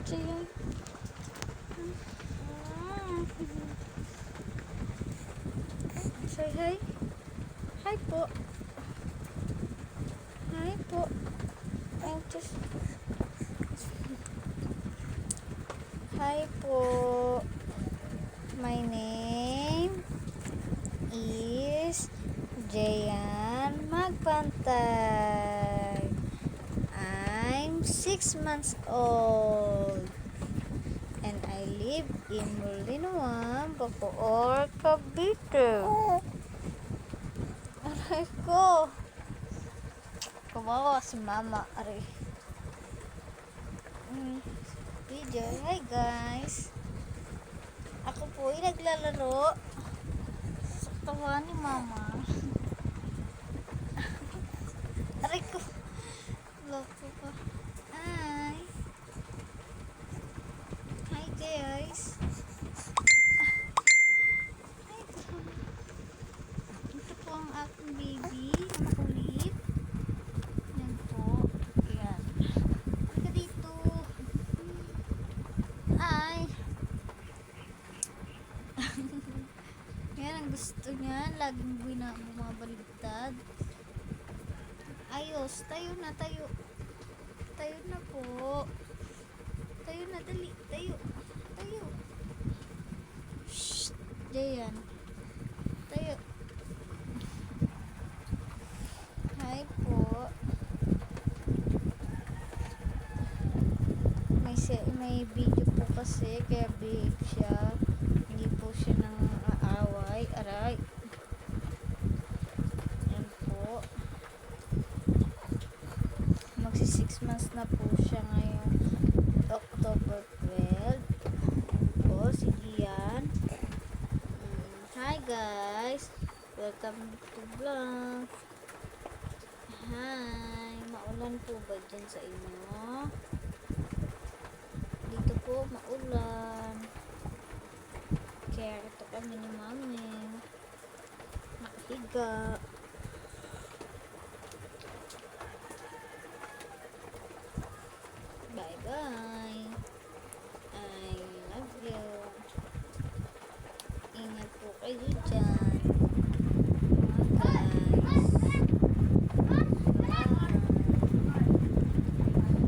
Diyan. Say hi. Hi po. Hi po. I'm just... Hi po. My name is Jayan Magpantay. I'm 6 months old. And I live in Molinoam, Bacoor, Cavite. Aray ko. Kawawa si mama. Aray. Video. Hi guys. Ako po ay naglalaro sa katawan ni mama. Aray ko. Loko pa. Hi. Hi guys. Hi po. Ito po ang aking baby na makulit. Yan po. Yan. Halika dito. Hi. Yan ang gusto niya. Laging bumabaligtad. Ayos. Tayo na. Tayo. Tayo na po. Tayo na. Dali. Tayo. Tayo. Shhh. Diyan. Tayo. Hi po. May video po kasi kaya big siya. Hindi po siya nang aaway. Aray. Yan po. Magsi 6 months na po siya ngayong October 12. Yan po. Sige yan. Hi guys. Welcome to vlog. Hi. Maulan po ba dyan sa inyo? Dito po maulan. Kaya ito kami ni mami. Nakahiga.